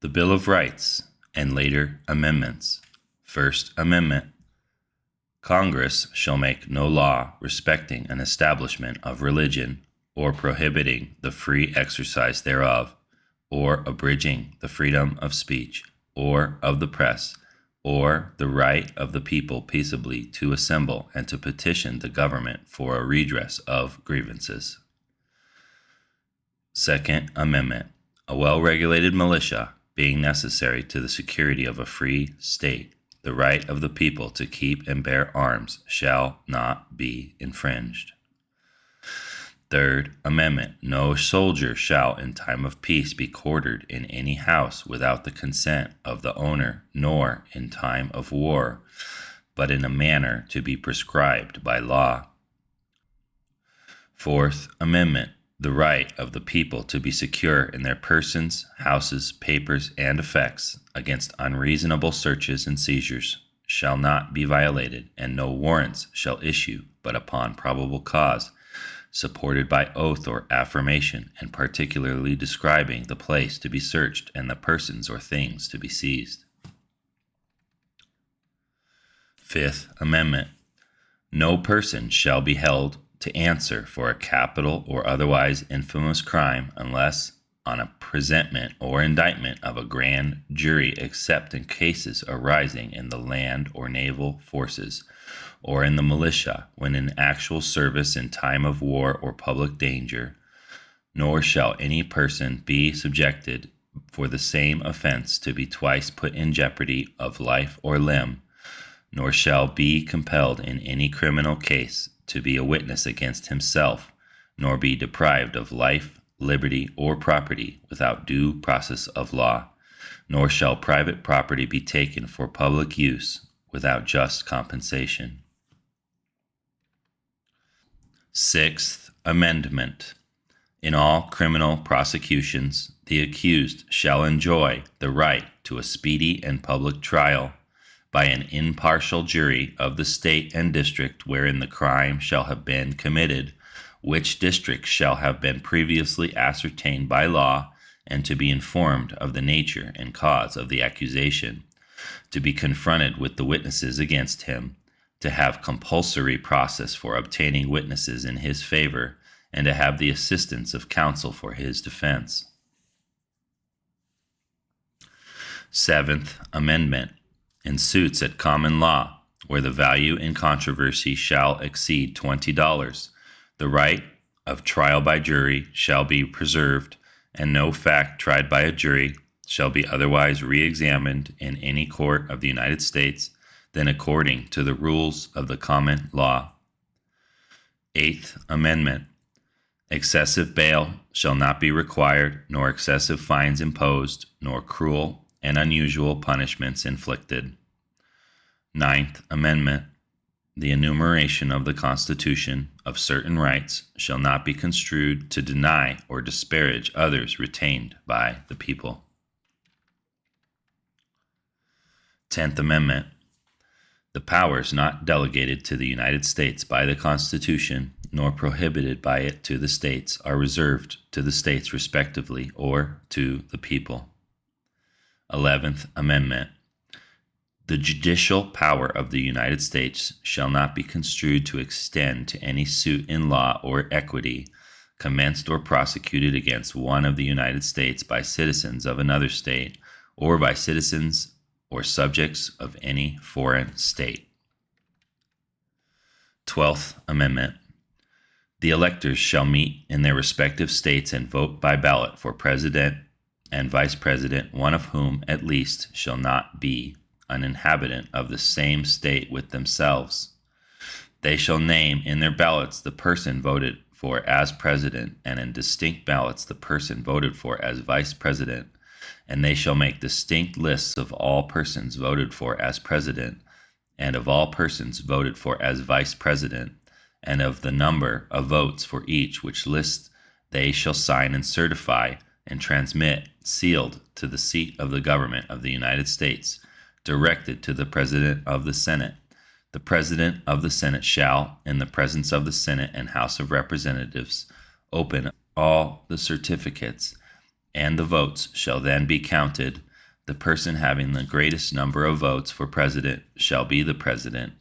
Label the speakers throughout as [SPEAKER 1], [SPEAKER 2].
[SPEAKER 1] The Bill of Rights and later amendments. First Amendment. Congress shall make no law respecting an establishment of religion, or prohibiting the free exercise thereof, or abridging the freedom of speech, or of the press, or the right of the people peaceably to assemble and to petition the government for a redress of grievances. Second Amendment. A well-regulated militia being necessary to the security of a free state, the right of the people to keep and bear arms shall not be infringed. Third Amendment. No soldier shall in time of peace be quartered in any house without the consent of the owner, nor in time of war, but in a manner to be prescribed by law. Fourth Amendment. The right of the people to be secure in their persons, houses, papers, and effects against unreasonable searches and seizures shall not be violated, and no warrants shall issue but upon probable cause, supported by oath or affirmation, and particularly describing the place to be searched and the persons or things to be seized. Fifth Amendment. No person shall be held to answer for a capital or otherwise infamous crime unless on a presentment or indictment of a grand jury, except in cases arising in the land or naval forces, or in the militia, when in actual service in time of war or public danger, nor shall any person be subjected for the same offense to be twice put in jeopardy of life or limb, nor shall be compelled in any criminal case to be a witness against himself, nor be deprived of life, liberty, or property without due process of law, nor shall private property be taken for public use without just compensation. Sixth Amendment. In all criminal prosecutions, the accused shall enjoy the right to a speedy and public trial by an impartial jury of the state and district wherein the crime shall have been committed, which district shall have been previously ascertained by law, and to be informed of the nature and cause of the accusation, to be confronted with the witnesses against him, to have compulsory process for obtaining witnesses in his favor, and to have the assistance of counsel for his defense. Seventh Amendment. In suits at common law, where the value in controversy shall exceed $20, the right of trial by jury shall be preserved, and no fact tried by a jury shall be otherwise re-examined in any court of the United States than according to the rules of the common law. Eighth Amendment. Excessive bail shall not be required, nor excessive fines imposed, nor cruel and unusual punishments inflicted. Ninth Amendment. The enumeration of the Constitution of certain rights shall not be construed to deny or disparage others retained by the people. 10th Amendment. The powers not delegated to the United States by the Constitution, nor prohibited by it to the states, are reserved to the states respectively or to the people. 11th Amendment. The judicial power of the United States shall not be construed to extend to any suit in law or equity commenced or prosecuted against one of the United States by citizens of another state, or by citizens or subjects of any foreign state. 12th Amendment. The electors shall meet in their respective states and vote by ballot for president and vice president, one of whom at least shall not be an inhabitant of the same state with themselves. They shall name in their ballots the person voted for as president, and in distinct ballots the person voted for as vice president, and they shall make distinct lists of all persons voted for as president, and of all persons voted for as vice president, and of the number of votes for each, which list they shall sign and certify and transmit sealed to the seat of the government of the United States, directed to the President of the Senate. The President of the Senate shall, in the presence of the Senate and House of Representatives, open all the certificates, and the votes shall then be counted, the person having the greatest number of votes for president shall be the president,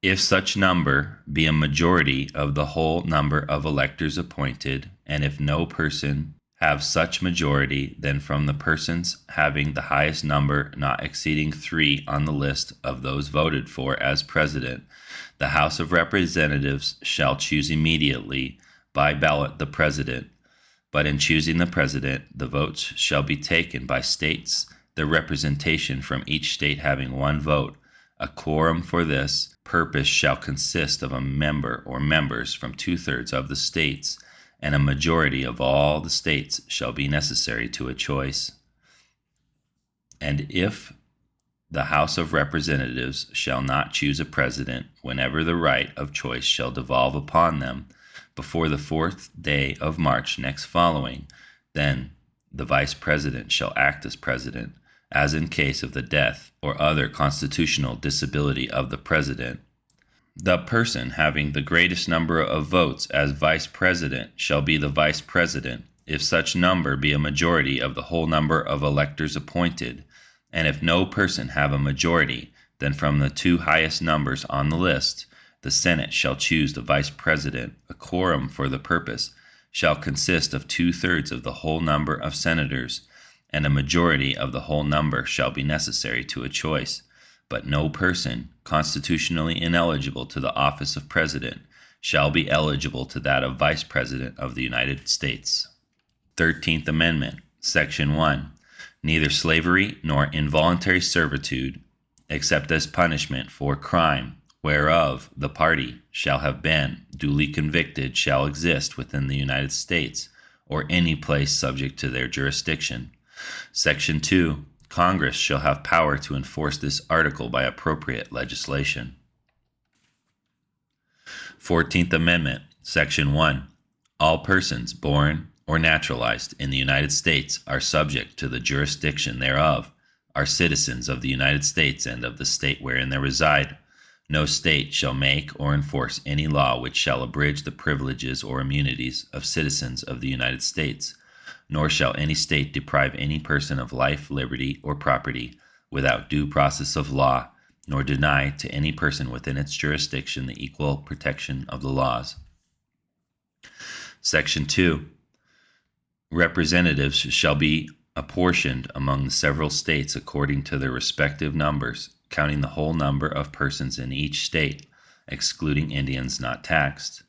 [SPEAKER 1] if such number be a majority of the whole number of electors appointed, and if no person have such majority, then from the persons having the highest number not exceeding 3 on the list of those voted for as president, the House of Representatives shall choose immediately by ballot the president. But in choosing the president, the votes shall be taken by states, the representation from each state having 1 vote. A quorum for this purpose shall consist of a member or members from 2/3 of the states, and a majority of all the states shall be necessary to a choice. And if the House of Representatives shall not choose a president, whenever the right of choice shall devolve upon them, before the 4th day of March next following, then the vice president shall act as president, as in case of the death or other constitutional disability of the president. The person having the greatest number of votes as vice president shall be the vice president, if such number be a majority of the whole number of electors appointed, and if no person have a majority, then from the 2 highest numbers on the list, the Senate shall choose the vice president. A quorum for the purpose shall consist of 2/3 of the whole number of senators, and a majority of the whole number shall be necessary to a choice. But no person constitutionally ineligible to the office of president shall be eligible to that of vice president of the United States. 13th Amendment, Section 1. Neither slavery nor involuntary servitude, except as punishment for crime whereof the party shall have been duly convicted, shall exist within the United States or any place subject to their jurisdiction. Section 2. Congress shall have power to enforce this article by appropriate legislation. 14th Amendment, Section 1. All persons born or naturalized in the United States are subject to the jurisdiction thereof, are citizens of the United States and of the state wherein they reside. No state shall make or enforce any law which shall abridge the privileges or immunities of citizens of the United States, nor shall any state deprive any person of life, liberty, or property without due process of law, nor deny to any person within its jurisdiction the equal protection of the laws. Section 2. Representatives shall be apportioned among the several states according to their respective numbers, counting the whole number of persons in each state, excluding Indians not taxed.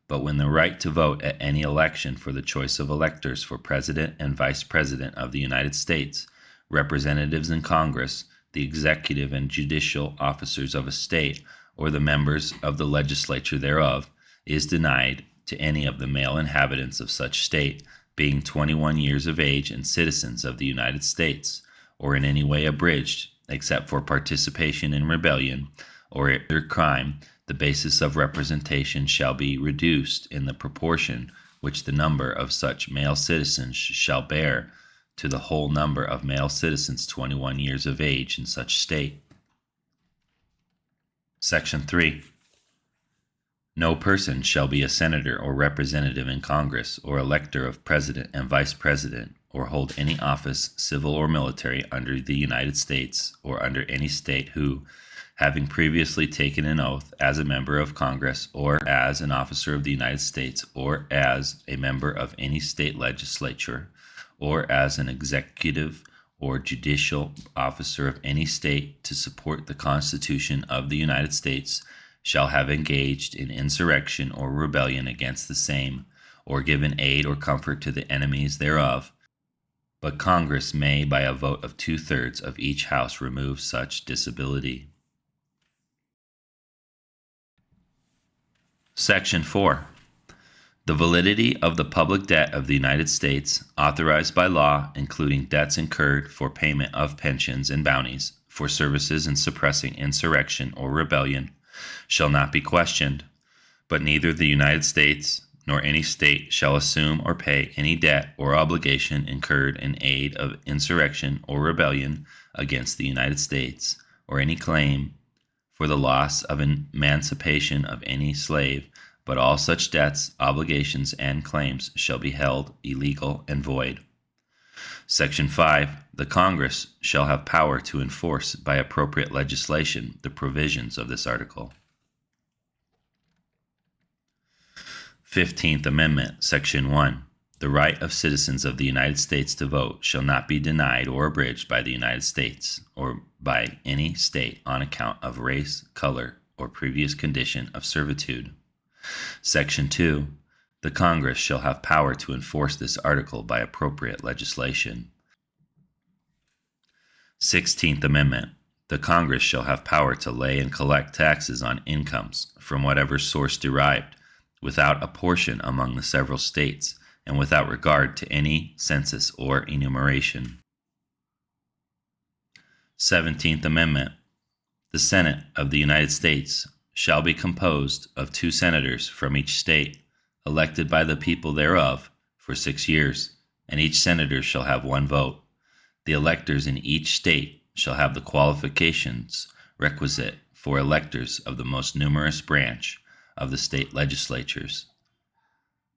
[SPEAKER 1] But when the right to vote at any election for the choice of electors for President and Vice President of the United States, representatives in Congress, the executive and judicial officers of a state, or the members of the legislature thereof, is denied to any of the male inhabitants of such state, being 21 years of age and citizens of the United States, or in any way abridged, except for participation in rebellion or other crime. The basis of representation shall be reduced in the proportion which the number of such male citizens shall bear to the whole number of male citizens 21 years of age in such state. Section 3. No person shall be a senator or representative in Congress, or elector of president and vice president, or hold any office, civil or military, under the United States or under any state who, having previously taken an oath as a member of Congress, or as an officer of the United States, or as a member of any state legislature, or as an executive or judicial officer of any state to support the Constitution of the United States, shall have engaged in insurrection or rebellion against the same, or given aid or comfort to the enemies thereof. But Congress may, by a vote of 2/3 of each house, remove such disability. Section 4. The validity of the public debt of the United States, authorized by law, including debts incurred for payment of pensions and bounties for services in suppressing insurrection or rebellion, shall not be questioned, but neither the United States nor any state shall assume or pay any debt or obligation incurred in aid of insurrection or rebellion against the United States, or any claim for the loss of emancipation of any slave, but all such debts, obligations, and claims shall be held illegal and void. Section 5. The Congress shall have power to enforce by appropriate legislation the provisions of this article. 15th Amendment, Section 1. The right of citizens of the United States to vote shall not be denied or abridged by the United States or by any state on account of race, color, or previous condition of servitude. Section 2. The Congress shall have power to enforce this article by appropriate legislation. 16th Amendment. The Congress shall have power to lay and collect taxes on incomes from whatever source derived, without apportion among the several states, and without regard to any census or enumeration. 17th Amendment. The Senate of the United States shall be composed of 2 senators from each state, elected by the people thereof for 6 years, and each senator shall have 1 vote. The electors in each state shall have the qualifications requisite for electors of the most numerous branch of the state legislatures.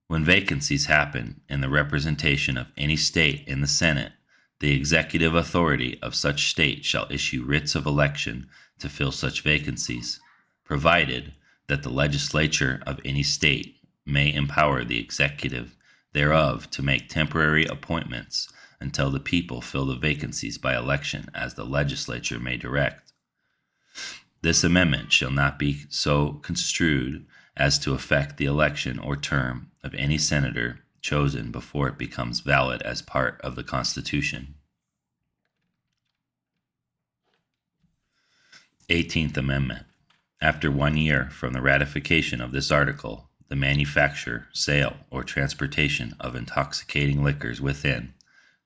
[SPEAKER 1] When vacancies happen in the representation of any state in the Senate, the executive authority of such state shall issue writs of election to fill such vacancies, provided that the legislature of any state may empower the executive thereof to make temporary appointments until the people fill the vacancies by election as the legislature may direct. This amendment shall not be so construed as to affect the election or term of any senator chosen before it becomes valid as part of the Constitution. 18th Amendment. After 1 year from the ratification of this article, the manufacture, sale, or transportation of intoxicating liquors within,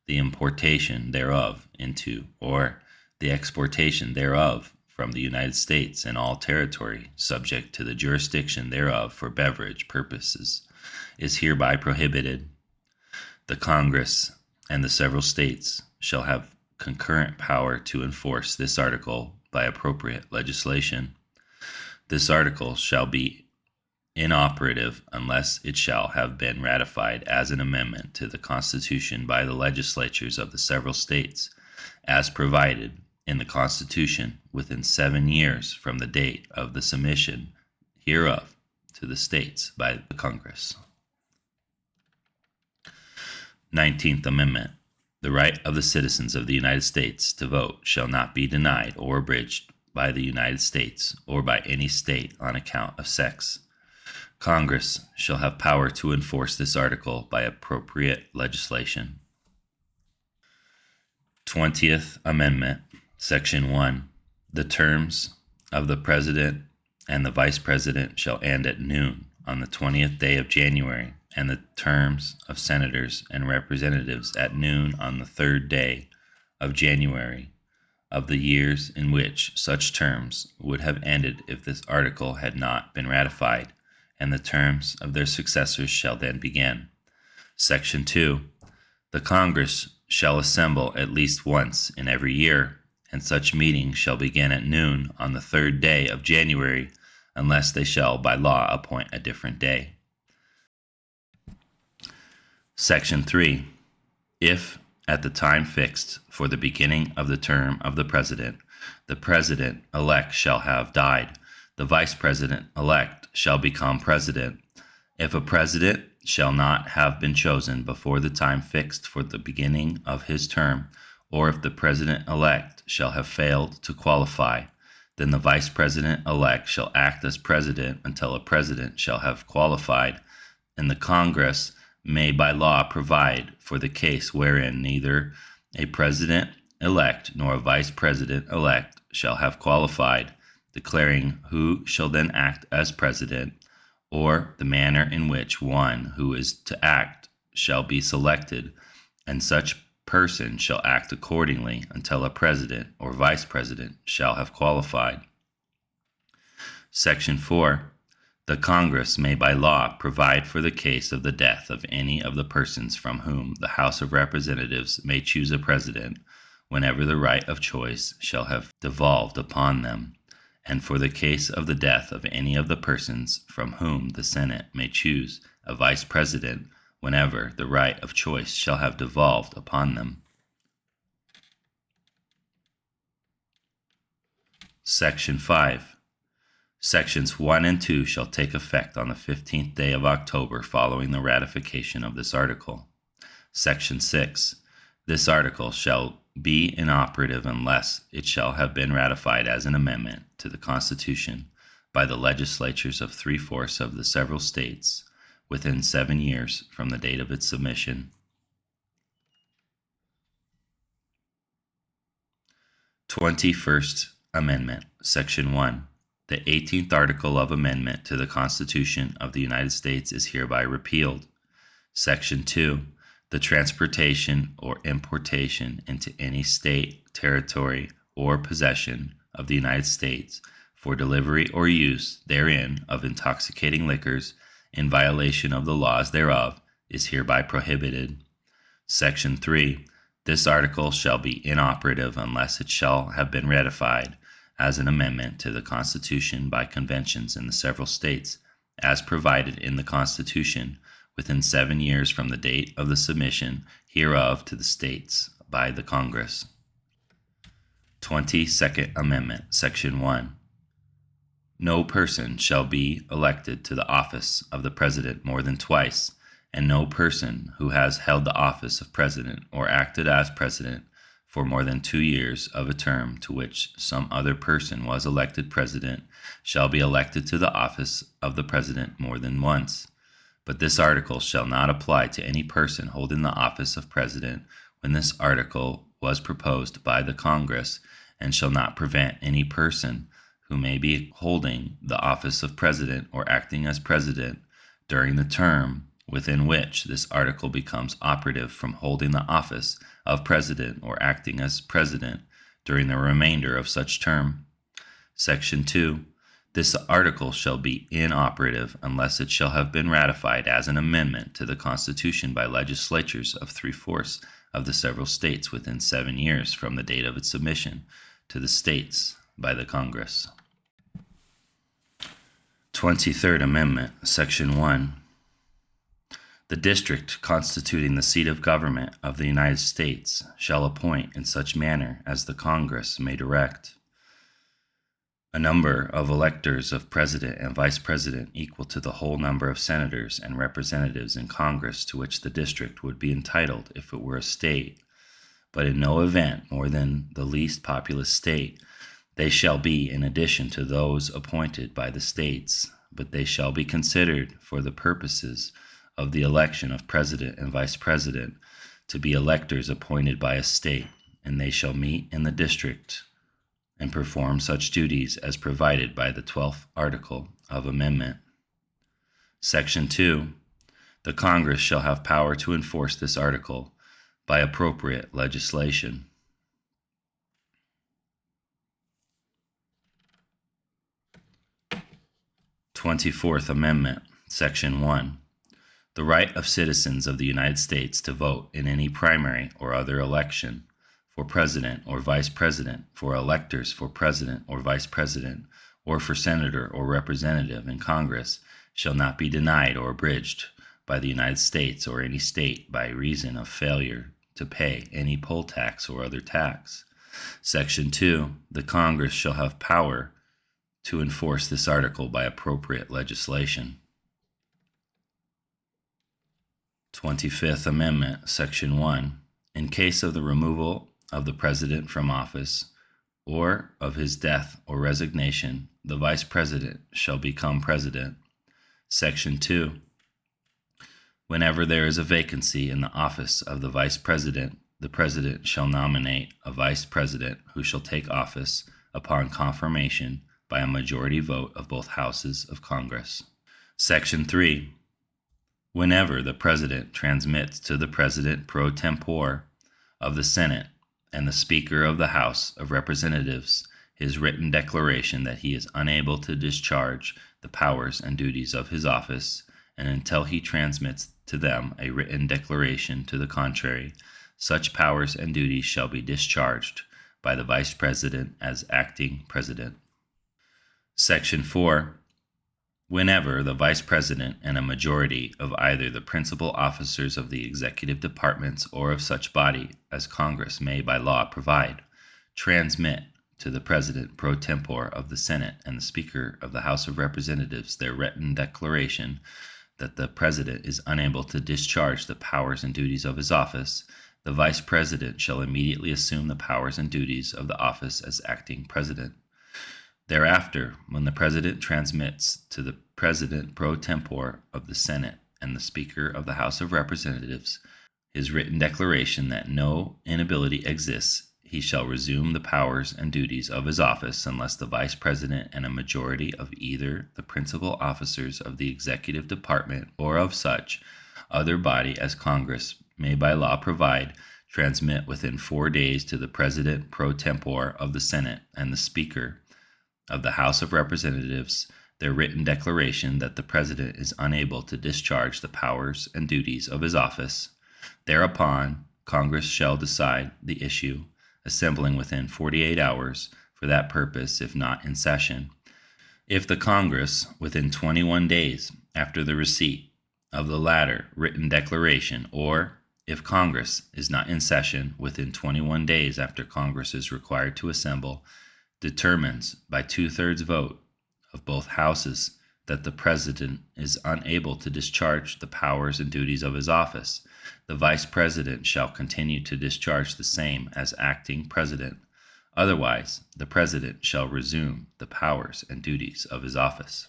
[SPEAKER 1] the importation thereof into, or the exportation thereof from the United States and all territory subject to the jurisdiction thereof for beverage purposes is hereby prohibited. The Congress and the several states shall have concurrent power to enforce this article by appropriate legislation. This article shall be inoperative unless it shall have been ratified as an amendment to the Constitution by the legislatures of the several states, as provided in the Constitution within 7 years from the date of the submission hereof to the states by the Congress. 19th Amendment. The right of the citizens of the United States to vote shall not be denied or abridged by the United States or by any state on account of sex. Congress shall have power to enforce this article by appropriate legislation. 20th Amendment, Section 1. The terms of the President and the Vice President shall end at noon on the 20th day of January, and the terms of senators and representatives at noon on the 3rd day of January of the years in which such terms would have ended if this article had not been ratified, and the terms of their successors shall then begin. Section 2. The Congress shall assemble at least once in every year, and such meeting shall begin at noon on the 3rd day of January, unless they shall by law appoint a different day. Section 3. If, at the time fixed for the beginning of the term of the President-elect shall have died, the Vice President-elect shall become President. If a President shall not have been chosen before the time fixed for the beginning of his term, or if the President-elect shall have failed to qualify, then the Vice President-elect shall act as President until a President shall have qualified, and the Congress may by law provide for the case wherein neither a President-elect nor a Vice President-elect shall have qualified, declaring who shall then act as President, or the manner in which one who is to act shall be selected, and such person shall act accordingly until a President or Vice President shall have qualified. Section 4. The Congress may by law provide for the case of the death of any of the persons from whom the House of Representatives may choose a President, whenever the right of choice shall have devolved upon them, and for the case of the death of any of the persons from whom the Senate may choose a Vice President, whenever the right of choice shall have devolved upon them. Section 5. Sections 1 and 2 shall take effect on the 15th day of October following the ratification of this article. Section 6. This article shall be inoperative unless it shall have been ratified as an amendment to the Constitution by the legislatures of 3/4 of the several states within 7 years from the date of its submission. 21st Amendment, Section 1. The 18th article of amendment to the Constitution of the United States is hereby repealed. Section 2. The transportation or importation into any state, territory, or possession of the United States for delivery or use therein of intoxicating liquors in violation of the laws thereof is hereby prohibited. Section 3. This article shall be inoperative unless it shall have been ratified as an amendment to the Constitution by conventions in the several states as provided in the Constitution within 7 years from the date of the submission hereof to the states by the Congress. 22nd Amendment, Section 1. No person shall be elected to the office of the President more than twice, and no person who has held the office of President or acted as President for more than 2 years of a term to which some other person was elected President shall be elected to the office of the President more than once. But this article shall not apply to any person holding the office of President when this article was proposed by the Congress, and shall not prevent any person who may be holding the office of President or acting as President during the term within which this article becomes operative from holding the office of President or acting as President during the remainder of such term. Section 2. This article shall be inoperative unless it shall have been ratified as an amendment to the Constitution by legislatures of 3/4 of the several states within 7 years from the date of its submission to the states by the Congress. 23rd Amendment, Section 1. The district constituting the seat of government of the United States shall appoint in such manner as the Congress may direct a number of electors of President and Vice President equal to the whole number of senators and representatives in Congress to which the district would be entitled if it were a state, but in no event more than the least populous state. They shall be in addition to those appointed by the states, but they shall be considered for the purposes of the election of President and Vice President to be electors appointed by a state, and they shall meet in the district and perform such duties as provided by the 12th article of amendment. Section 2. The Congress shall have power to enforce this article by appropriate legislation. Twenty-fourth Amendment, Section 1. The right of citizens of the United States to vote in any primary or other election for President or Vice President, for electors for President or Vice President, or for Senator or Representative in Congress shall not be denied or abridged by the United States or any state by reason of failure to pay any poll tax or other tax. Section 2. The Congress shall have power to enforce this article by appropriate legislation. 25th Amendment, Section 1. In case of the removal of the President from office, or of his death or resignation, the Vice President shall become President. Section 2. Whenever there is a vacancy in the office of the Vice President, the President shall nominate a Vice President who shall take office upon confirmation by a majority vote of both houses of Congress. Section 3. Whenever the President transmits to the President pro tempore of the Senate and the Speaker of the House of Representatives his written declaration that he is unable to discharge the powers and duties of his office, and until he transmits to them a written declaration to the contrary, such powers and duties shall be discharged by the Vice President as acting President. Section 4. Whenever the Vice President and a majority of either the principal officers of the executive departments or of such body as Congress may by law provide transmit to the President pro tempore of the Senate and the Speaker of the House of Representatives their written declaration that the President is unable to discharge the powers and duties of his office, the Vice President shall immediately assume the powers and duties of the office as acting President. Thereafter, when the President transmits to the President pro tempore of the Senate and the Speaker of the House of Representatives his written declaration that no inability exists, he shall resume the powers and duties of his office unless the Vice President and a majority of either the principal officers of the executive department or of such other body as Congress may by law provide transmit within 4 days to the President pro tempore of the Senate and the Speaker of the House of Representatives their written declaration that the President is unable to discharge the powers and duties of his office. Thereupon, Congress shall decide the issue, assembling within 48 hours for that purpose, if not in session. If the Congress, within 21 days after the receipt of the latter written declaration, or if Congress is not in session within 21 days after Congress is required to assemble, determines by 2/3 vote of both houses that the President is unable to discharge the powers and duties of his office, the Vice President shall continue to discharge the same as acting President. Otherwise, the President shall resume the powers and duties of his office.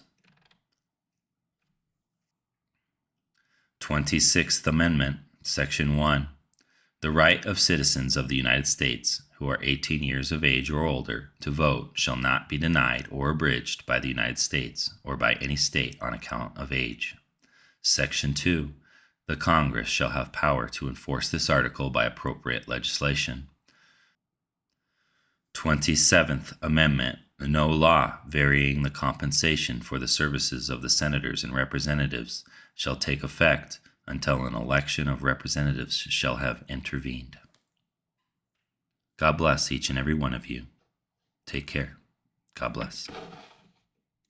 [SPEAKER 1] 26th Amendment, Section 1. The right of citizens of the United States who are 18 years of age or older to vote shall not be denied or abridged by the United States or by any state on account of age. Section 2. The Congress shall have power to enforce this article by appropriate legislation. 27th Amendment. No law varying the compensation for the services of the senators and representatives shall take effect until an election of representatives shall have intervened. God bless each and every one of you. Take care. God bless.